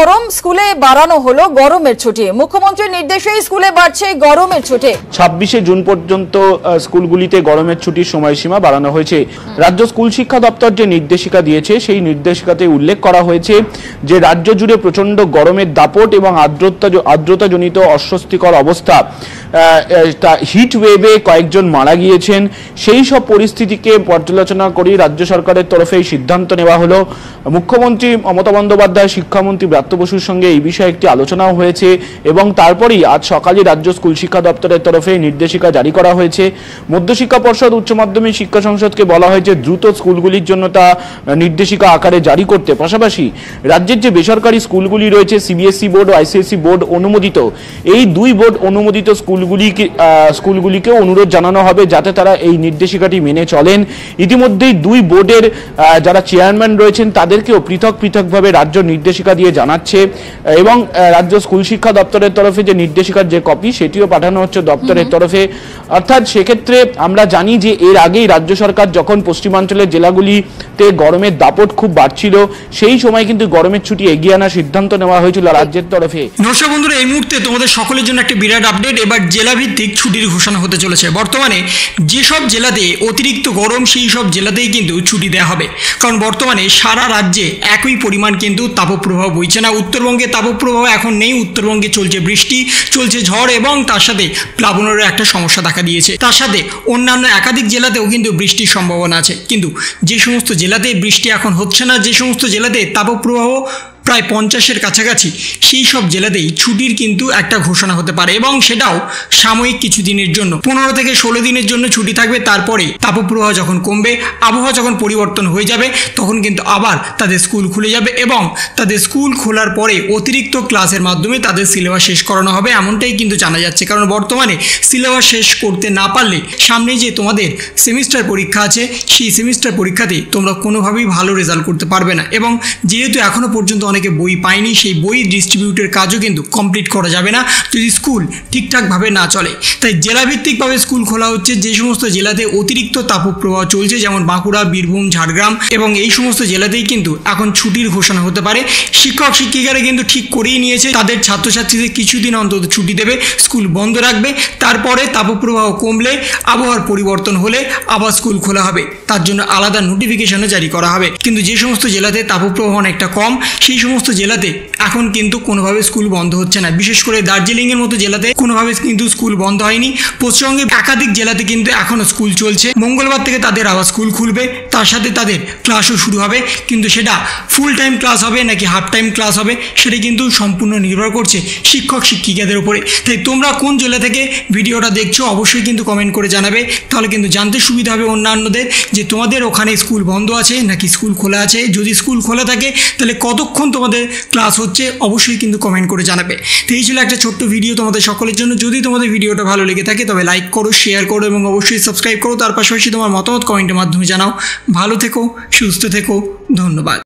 গরম, স্কুলে বাড়ানো হলো গরমের ছুটি। মুখ্যমন্ত্রীর নির্দেশে স্কুলে বাড়ছে গরমের ছুটি। 26শে জুন পর্যন্ত স্কুলগুলিতে গরমের ছুটির সময়সীমা বাড়ানো হয়েছে। রাজ্য স্কুল শিক্ষা দপ্তর যে নির্দেশিকা দিয়েছে সেই নির্দেশিকাতে উল্লেখ করা হয়েছে যে রাজ্য জুড়ে প্রচন্ড গরমের দাপট এবং আর্দ্রতাজনিত অস্বস্তিকর অবস্থা, হিট ওয়েভে কয়েকজন মারা গিয়েছেন। সেই সব পরিস্থিতিকে পর্যালোচনা করে রাজ্য সরকারের তরফে এই সিদ্ধান্ত নেওয়া হলো। মুখ্যমন্ত্রী মমতা বন্দ্যোপাধ্যায় শিক্ষামন্ত্রী ব্রাত্য বসুর সঙ্গে এই বিষয়ে একটি আলোচনাও হয়েছে এবং তারপরেই আজ সকালে রাজ্য স্কুল শিক্ষা দপ্তরের তরফে নির্দেশিকা জারি করা হয়েছে। মধ্যশিক্ষা পর্ষদ, উচ্চ মাধ্যমিক শিক্ষা সংসদকে বলা হয়েছে দ্রুত স্কুলগুলির জন্য তা নির্দেশিকা আকারে জারি করতে। পাশাপাশি রাজ্যের যে বেসরকারি স্কুলগুলি রয়েছে, সিবিএসই বোর্ড ও আইসিএসই বোর্ড অনুমোদিত, এই দুই বোর্ড অনুমোদিত স্কুলগুলিকেও অনুরোধ জানানো হবে যাতে তারা এই নির্দেশিকাটি মেনে চলেন। ইতিমধ্যেই দুই বোর্ডের যারা চেয়ারম্যান রয়েছেন তাদেরকেও পৃথকভাবে রাজ্য নির্দেশিকা দিয়ে জানাচ্ছে এবং রাজ্য স্কুল শিক্ষা দপ্তরের তরফে যে নির্দেশিকার যে কপি সেটিও পাঠানো হচ্ছে দপ্তরের তরফে। অর্থাৎ সেক্ষেত্রে আমরা জানি যে এর আগেই রাজ্য সরকার যখন পশ্চিমাঞ্চলের জেলাগুলিতে গরমের দাপট খুব বাড়ছিল সেই সময় কিন্তু গরমের ছুটি এগিয়ে আনার সিদ্ধান্ত নেওয়া হয়েছিল রাজ্যের তরফে। নমস্কার বন্ধুরা, এই মুহূর্তে তোমাদের সকলের জন্য একটা বিরাট আপডেট। এবার জেলাভিত্তিক ছুটির ঘোষণা হতে চলেছে। বর্তমানে যেসব জেলাতে অতিরিক্ত গরম সেই সব জেলাতেই কিন্তু ছুটি দেওয়া হবে, কারণ বর্তমানে সারা রাজ্যে একই পরিমাণ কিন্তু তাপপ্রবাহ বইছে না। উত্তরবঙ্গে তাপপ্রবাহ এখন নেই, উত্তরবঙ্গে চলছে বৃষ্টি, চলছে ঝড় এবং তার সাথে প্লাবনেরও একটা সমস্যা দেখা দিয়েছে। তার সাথে অন্যান্য একাধিক জেলাতেও কিন্তু বৃষ্টির সম্ভাবনা আছে। কিন্তু যে সমস্ত জেলাতে বৃষ্টি এখন হচ্ছে না, যে সমস্ত জেলাতে তাপপ্রবাহ প্রায় 50-এর কাছাকাছি, সেই সব জেলাতেই ছুটির কিন্তু একটা ঘোষণা হতে পারে এবং সেটাও সাময়িক কিছু দিনের জন্য, 15 থেকে 16 দিনের জন্য ছুটি থাকবে। তারপরে তাপপ্রবাহ যখন কমবে, আবহাওয়া যখন পরিবর্তন হয়ে যাবে, তখন কিন্তু আবার তাদের স্কুল খুলে যাবে এবং তাদের স্কুল খোলার পরে অতিরিক্ত ক্লাসের মাধ্যমে তাদের সিলেবাস শেষ করানো হবে, এমনটাই কিন্তু জানা যাচ্ছে। কারণ বর্তমানে সিলেবাস শেষ করতে না পারলে সামনে যে তোমাদের সেমিস্টার পরীক্ষা আছে, সেই সেমিস্টার পরীক্ষাতে তোমরা কোনোভাবেই ভালো রেজাল্ট করতে পারবে না এবং যেহেতু এখনও পর্যন্ত অনেকে বই পায়নি, সেই বই ডিস্ট্রিবিউটের কাজও কিন্তু কমপ্লিট করা যাবে না যদি স্কুল ঠিকঠাকভাবে না চলে। তাই জেলাভিত্তিকভাবে স্কুল খোলা হচ্ছে। যে সমস্ত জেলাতে অতিরিক্ত তাপপ্রবাহ চলছে, যেমন বাঁকুড়া, বীরভূম, ঝাড়গ্রাম এবং এই সমস্ত জেলাতেই কিন্তু এখন ছুটির ঘোষণা হতে পারে। শিক্ষক শিক্ষিকারা কিন্তু ঠিক করেই নিয়েছে তাদের ছাত্রছাত্রীদের কিছুদিন অন্তত ছুটি দেবে, স্কুল বন্ধ রাখবে। তারপরে তাপপ্রবাহ কমলে, আবহাওয়ার পরিবর্তন হলে আবার স্কুল খোলা হবে, তার জন্য আলাদা নোটিফিকেশনও জারি করা হবে। কিন্তু যে সমস্ত জেলাতে তাপপ্রবাহ অনেকটা কম, সেই সমস্ত জেলাতে এখন কিন্তু কোনোভাবে স্কুল বন্ধ হচ্ছে না। বিশেষ করে দার্জিলিংয়ের মতো জেলাতে কোনোভাবে কিন্তু স্কুল বন্ধ হয়নি। পশ্চিমবঙ্গের একাধিক জেলাতে কিন্তু এখনও স্কুল চলছে। মঙ্গলবার থেকে তাদের আবার স্কুল খুলবে, তার সাথে তাদের ক্লাসও শুরু হবে। কিন্তু সেটা ফুল টাইম ক্লাস হবে নাকি হাফ টাইম ক্লাস হবে সেটা কিন্তু সম্পূর্ণ নির্ভর করছে শিক্ষক শিক্ষিকাদের উপরে। তাই তোমরা কোন জেলা থেকে ভিডিওটা দেখছো অবশ্যই কিন্তু কমেন্ট করে জানাবে, তাহলে কিন্তু জানতে সুবিধা হবে অন্যান্যদের যে তোমাদের ওখানে স্কুল বন্ধ আছে নাকি স্কুল খোলা আছে। যদি স্কুল খোলা থাকে তাহলে কতক্ষণ তোমাদের ক্লাস হচ্ছে অবশ্যই কিন্তু কমেন্ট করে জানাবে। তো এই ছিল একটা ছোট্ট ভিডিও তোমাদের সকলের জন্য। যদি তোমাদের ভিডিওটা ভালো লেগে থাকে তবে লাইক করো, শেয়ার করো এবং অবশ্যই সাবস্ক্রাইব করো। তার পাশাপাশি তোমার মতামত কমেন্টের মাধ্যমে জানাও। ভালো থেকো, সুস্থ থেকো, ধন্যবাদ।